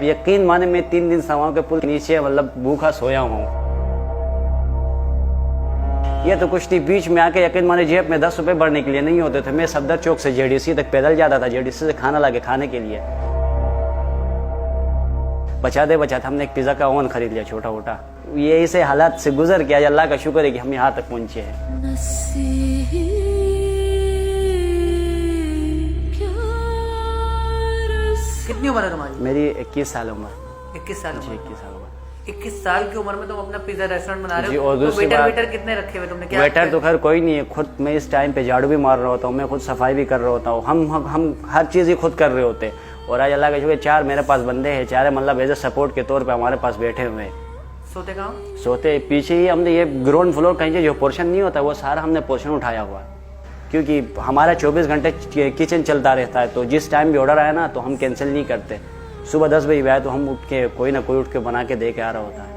यकीन माने मैं 3 दिन समाओं के पुल के नीचे मतलब भूखा सोया हूँ। ये तो कुछ नहीं, बीच में आके यकीन माने जेब में 10 रुपए भरने के लिए नहीं होते थे। मैं सफदर चौक से जेडीसी तक पैदल जाता था, जेडीसी से खाना लाके खाने के लिए। बचाते बचाते हमने एक पिज़्ज़ा का ओवन खरीद लिया छोटा मोटा। ये इसे हालात से गुजर गया, अल्लाह का शुक्र है कि हम यहाँ तक पहुँचे हैं। कितनी उम्र है तुम्हारी? मेरी 21 साल उम्र। 21 साल? जी 21 साल उम्र। 21 साल की उम्र में तुम अपना पिज्जा रेस्टोरेंट बना रहे जी, हो? और तो दूसरी वेटर कितने रखे हुए तुमने? क्या वेटर तो खैर कोई नहीं है, खुद मैं इस टाइम पे झाड़ू भी मार रहा होता हूँ, मैं खुद सफाई भी कर रहा होता हूँ। हम हर चीज़ ही खुद कर रहे होते हैं। और आज अल्लाह के शुक्र 4 मेरे पास बंदे हैं, 4 मतलब एज ए सपोर्ट के तौर पर हमारे पास बैठे हुए हैं। सोते कहाँ? सोते पीछे ही हमने, ये ग्राउंड फ्लोर कहीं से जो पोर्शन नहीं होता वो सारा हमने पोर्शन उठाया हुआ है, क्योंकि हमारा 24 घंटे किचन चलता रहता है। तो जिस टाइम भी ऑर्डर आया ना तो हम कैंसिल नहीं करते। सुबह 10 बजे आए तो हम उठ के कोई ना कोई उठ के बना के दे के आ रहा होता है।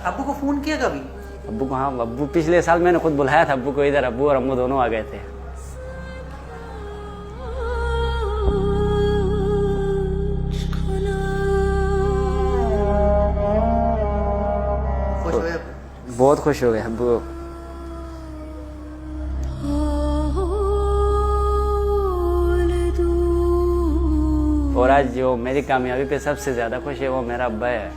अब्बू को फोन किया कभी? अब्बू को, हाँ अब्बू पिछले साल मैंने खुद बुलाया था अब्बू को इधर, अब्बू और अम्मू दोनों आ गए थे। खुश हुए? बहुत खुश हो गए अब्बू। और आज जो मेरी कामयाबी पे सबसे ज्यादा खुश है वो मेरा अब्बा है।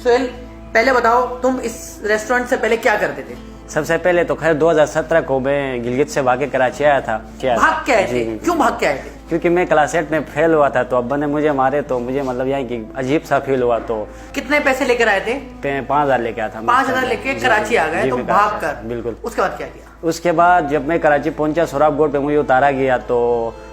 सोहेल, पहले बताओ तुम इस रेस्टोरेंट से पहले क्या करते थे? सबसे पहले तो खैर 2017 को मैं गिलगित से भाग के कराची आया था। भाग के आए थे? क्यों भाग के आए थे? क्योंकि मैं क्लास 8 में फेल हुआ था, तो अब्बा ने मुझे मारे, तो मुझे मतलब यहाँ की अजीब सा फील हुआ। तो कितने पैसे लेकर आए थे? 5,000 लेके आया था। 5,000 लेके कराची आ गए तुम भाग कर? बिल्कुल। उसके बाद क्या किया? उसके बाद जब मैं कराची पहुंचा, सोराब गोड पे मुझे उतारा गया। तो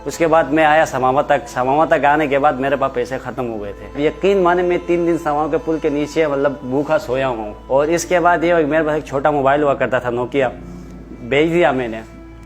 उसके बाद मैं आया समावा तक। समावा तक आने के बाद मेरे पास पैसे खत्म हो गए थे। यकीन माने मैं 3 दिन समावा के पुल के नीचे मतलब भूखा सोया हूँ। और इसके बाद ये मेरे पास एक छोटा मोबाइल हुआ करता था, नोकिया, बेच दिया मैंने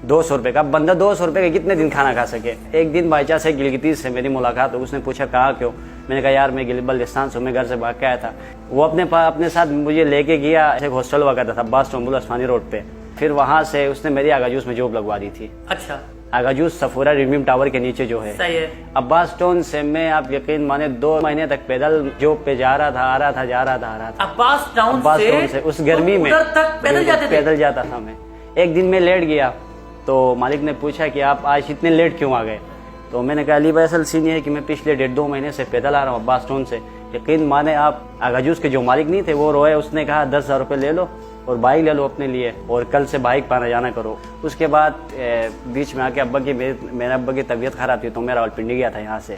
200 रुपये का। बंदा 200 रुपये का कितने दिन खाना खा सके। एक दिन बाईचांस से गिलगित से मेरी मुलाकात, तो उसने पूछा कहाँ क्यों? मैंने कहा यार मैं गिलगित बल्तिस्तान से, मैं घर से भाग के आया था। वो अपने साथ मुझे लेके गया, एक हॉस्टल हुआ करता था अब्बास टोम्बुल अस्मानी रोड पे। फिर वहाँ से उसने मेरी आगा जूस में जॉब लगवा दी थी। अच्छा। आगा जूस सफूरा रिमीम टावर के नीचे जो है। सही है। अब्बास टाउन से मैं, आप यकीन माने 2 महीने तक पैदल जॉब पे जा रहा था, आ रहा था, जा रहा था। अब्बास टाउन से उस गर्मी में तक पैदल जाते थे? पैदल जाता था मैं। एक दिन मैं लेट गया तो मालिक ने पूछा कि आप आज इतने लेट क्यों आ गए? तो मैंने कहा अली भाई असल सीन ये है कि मैं पिछले 1.5-2 महीने से पैदल आ रहा हूँ अब्बास टाउन से। यकीन माने आप, आगा जूस के जो मालिक नहीं थे वो रोए। उसने कहा 10,000 रुपये ले लो और बाइक ले लो अपने लिए, और कल से बाइक पाना जाना करो। उसके बाद बीच में आके मेरे अब्बा की तबीयत खराब थी, तो मैं रावलपिंडी गया था यहाँ से।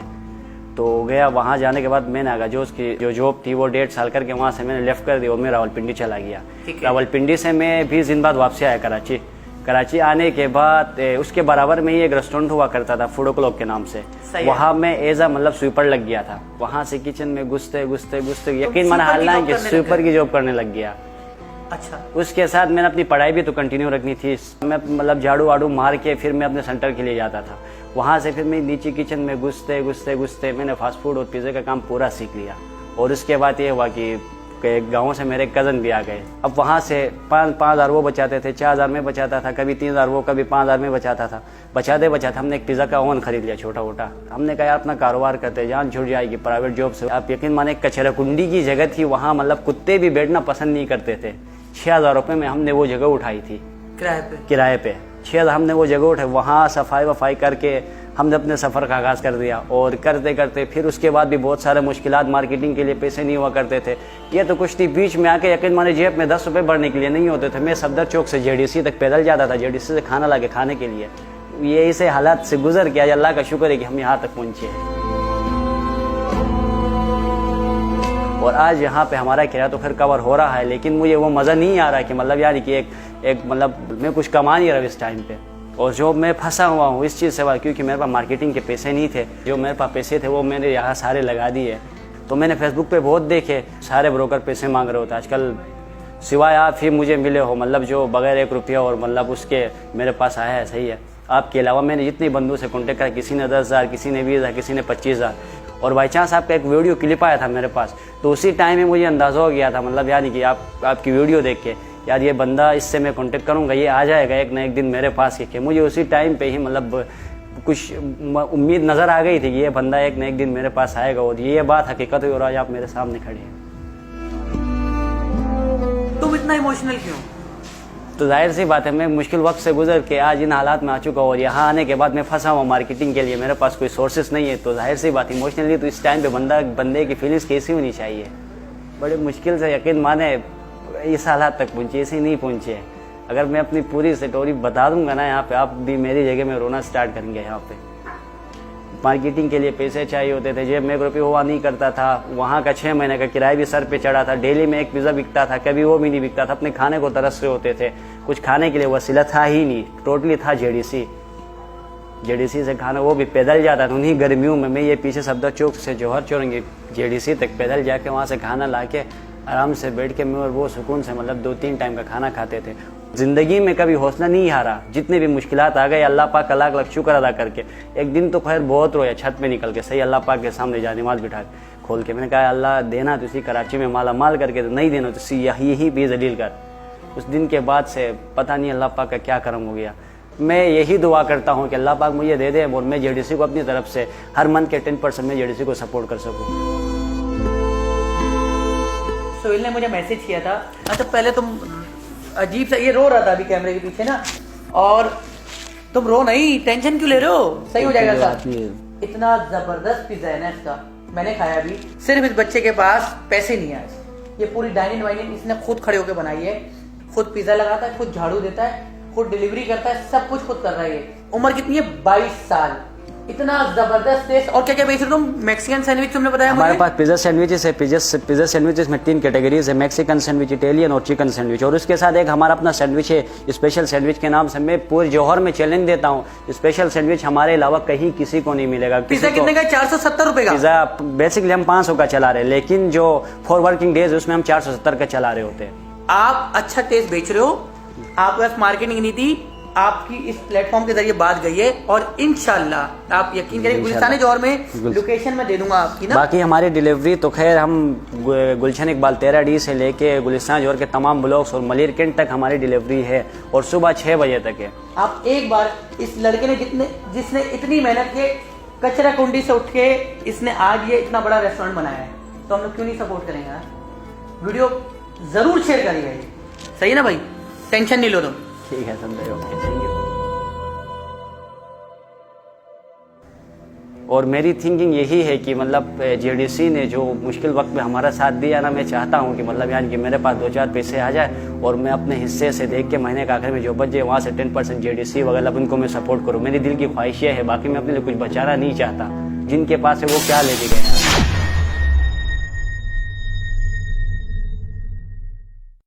तो गया, वहाँ जाने के बाद मैंने आगा जूस की जो जॉब थी वो 1.5 साल करके वहाँ से मैंने लेफ्ट कर दी और मैं रावलपिंडी चला गया। रावलपिंडी से मैं 20 दिन बाद वापसी आया कराची। कराची आने के बाद उसके बराबर में ही एक रेस्टोरेंट हुआ करता था फूड क्लॉक के नाम से। वहाँ मैं एज आ मतलब स्वीपर लग गया था। वहाँ से किचन में घुसते यकीन माना हालांकि स्वीपर की जॉब करने लग गया। अच्छा। उसके साथ मैंने अपनी पढ़ाई भी तो कंटिन्यू रखनी थी। मैं मतलब झाड़ू वाड़ू मार के फिर मैं अपने सेंटर के लिए जाता था। वहाँ से फिर मैं नीचे किचन में घुसते मैंने फास्ट फूड और पिज़्ज़ा का काम पूरा सीख लिया। और उसके बाद ये हुआ कि गाँव से मेरे कज़न भी आ गए। अब वहाँ से 5,000 वो बचाते थे, 4,000 में बचाता था, कभी 3,000 वो, कभी 5,000 में बचाता था। बचाते हमने एक पिज़्ज़ा का ओवन खरीद लिया छोटा मोटा। हमने कहा यार अपना कारोबार करते, जान छूट जाएगी प्राइवेट जॉब से। आप यकीन माने कचराकुंडी की जगह थी वहाँ, मतलब कुत्ते भी बैठना पसंद नहीं करते थे। 6,000 रुपये में हमने वो जगह उठाई थी किराए पे 6,000 हमने वो जगह उठाई। वहाँ सफाई वफाई करके हमने अपने सफ़र का आगाज़ कर दिया। और करते फिर उसके बाद भी बहुत सारे मुश्किलात, मार्केटिंग के लिए पैसे नहीं हुआ करते थे। ये तो कुछ नहीं, बीच में आके यकीन माने जेब में 10 रुपये भरने के लिए नहीं होते थे। मैं सफदर चौक से जेडीसी तक पैदल जाता था, जेडीसी से खाना लाके खाने के लिए। ये इसे हालात से गुजर गया, अल्लाह का शुक्र है कि हम यहाँ तक पहुँचे हैं। और आज यहाँ पे हमारा किराया तो फिर कवर हो रहा है, लेकिन मुझे वो मज़ा नहीं आ रहा कि मतलब यानी कि एक मतलब मैं कुछ कमा नहीं रहा इस टाइम पे। और जो मैं फंसा हुआ हूँ इस चीज़ से, क्योंकि मेरे पास मार्केटिंग के पैसे नहीं थे। जो मेरे पास पैसे थे वो मैंने यहाँ सारे लगा दिए। तो मैंने फेसबुक पे बहुत देखे, सारे ब्रोकर पैसे मांग रहे होते आजकल, सिवाय आप ही मुझे मिले हो, मतलब जो बगैर 1 रुपया और मतलब उसके मेरे पास आया है। सही है, आपके अलावा मैंने जितने बंधु से कॉन्टेक्ट करा, किसी ने 10,000, किसी ने 20,000, किसी ने 25,000। और बाई चांस आपका एक वीडियो क्लिप आया था मेरे पास, तो उसी टाइम में मुझे अंदाज़ा हो गया था, मतलब यानी कि आपकी वीडियो देख के यार ये बंदा, इससे मैं कांटेक्ट करूंगा, ये आ जाएगा एक ना एक दिन मेरे पास ही। मुझे उसी टाइम पे ही मतलब कुछ उम्मीद नज़र आ गई थी कि ये बंदा एक ना एक दिन मेरे पास आएगा, और ये बात हकीकत हुई और आज आप मेरे सामने खड़े हैं। तुम इतना इमोशनल क्यों? तो जाहिर सी बात है, मैं मुश्किल वक्त से गुजर के आज इन हालात में आ चुका हूँ, और यहाँ आने के बाद मैं फंसा हुआ मार्केटिंग के लिए, मेरे पास कोई सोर्सेस नहीं है। तो जाहिर सी बात इमोशनली तो इस टाइम पे बंदे की फीलिंग्स कैसी होनी चाहिए। बड़े मुश्किल से, यकीन माने, इस हालात तक पहुँचे, ऐसे नहीं पहुँचे। अगर मैं अपनी पूरी स्टोरी बता दूंगा ना यहाँ पे, आप भी मेरी जगह में रोना स्टार्ट करेंगे। यहाँ पे मार्केटिंग के लिए पैसे चाहिए होते थे, जेब में 1 रुपये हुआ नहीं करता था, वहाँ का 6 महीने का किराया भी सर पे चढ़ा था, डेली में एक पिज़्ज़ा बिकता था, कभी वो भी नहीं बिकता था, अपने खाने को तरस रहे होते थे, कुछ खाने के लिए वसीला था ही नहीं, टोटली था जेडीसी से खाना, वो भी पैदल जाता था। उन्हीं गर्मियों में मैं ये पीछे सफदर चौक से जौहर चौरंगी जेडीसी तक पैदल जाके वहाँ से खाना ला के आराम से बैठ के मैं और वो सुकून से मतलब 2-3 टाइम का खाना खाते थे। जिंदगी में कभी हौसला नहीं हारा, जितने भी मुश्किलात आ गए अल्लाह पाक का लाख लाख शुक्र अदा करके। एक दिन तो खैर बहुत रोया, छत पे निकल के सही अल्लाह पाक के सामने जा नमाज बिठा खोल के मैंने कहा अल्लाह देना तो इसी कराची में माला माल करके, तो नहीं देना तो यही भी जलील कर। उस दिन के बाद से पता नहीं अल्लाह पाक का क्या करम हो गया। मैं यही दुआ करता हूँ कि अल्लाह पाक मुझे दे दे और मैं जेडीसी को अपनी तरफ से हर मंथ के 10% में जेडीसी को सपोर्ट कर सकूँ। सोहेल ने मुझे मैसेज किया था। अच्छा, पहले तुम अजीब सा, ये रो रहा था अभी कैमरे के पीछे ना, और तुम रो नहीं, टेंशन क्यों ले रहे हो, सही हो जाएगा साहब। इतना जबरदस्त पिज्जा है ना इसका, मैंने खाया अभी। सिर्फ इस बच्चे के पास पैसे नहीं है, ये पूरी डाइनिंग वाइनिंग इसने खुद खड़े होकर बनाई है, खुद पिज्जा लगाता है, खुद झाड़ू देता है, खुद डिलीवरी करता है, सब कुछ खुद कर रहा है। ये उम्र कितनी है? 22 साल। इतना जबरदस्त टेस्ट। और क्या क्या बेच रहे हो तुम? मैक्सिकन सैंडविच तुमने बताया हमारे मुझे? पास पिज्जा सैंडविचेस है। पिज्जा सैंडविचेस में 3 कैटेगरीज है, मैक्सिकन सैंडविच, इटालियन और चिकन सैंडविच। और उसके साथ एक हमारा अपना सैंडविच है, स्पेशल सैंडविच के नाम से। मैं पूरे जौहर में चैलेंज देता हूँ, स्पेशल सैंडविच हमारे अलावा कहीं किसी को नहीं मिलेगा। पिज्जा कितने का? 470 रुपए का। पिज्जा बेसिकली हम 500 का चला रहे हैं, लेकिन जो 4 वर्किंग डेज उसमें हम 470 का चला रहे होते हैं। आप अच्छा टेस्ट बेच रहे हो, आपके पास मार्केटिंग नहीं थी, आपकी इस प्लेटफॉर्म के जरिए बात गई है, और इंशाल्लाह आप यकीन करें गुलिस्तान जौहर में लोकेशन में दे दूंगा आपकी ना। बाकी हमारी डिलीवरी तो खैर हम गुलशन इकबाल 13D से लेके गुलिस्तान जौहर के तमाम ब्लॉक्स और मलिर कैंट तक हमारी डिलीवरी है, और सुबह 6 बजे तक है। आप एक बार इस लड़के ने जिसने इतनी मेहनत के कचरा कुंडी से उठ के इसने आज ये इतना बड़ा रेस्टोरेंट बनाया है, तो हम लोग क्यों नहीं सपोर्ट करेंगे यार? वीडियो जरूर शेयर करिएगा, सही है ना भाई? टेंशन नहीं लो तुम। ठीक है संजय, ओके, थैंक यू। और मेरी थिंकिंग यही है कि मतलब जेडीसी ने जो मुश्किल वक्त में हमारा साथ दिया ना, मैं चाहता हूँ कि मतलब यानी कि मेरे पास 2-4 पैसे आ जाए और मैं अपने हिस्से से देख के महीने के आखिर में जो बच जाए वहाँ से 10% जेडीसी वगैरह उनको मैं सपोर्ट करूँ। मेरी दिल की ख्वाहिश ये है, बाकी मैं अपने लिए कुछ बचाना नहीं चाहता। जिनके पास है वो क्या ले गए।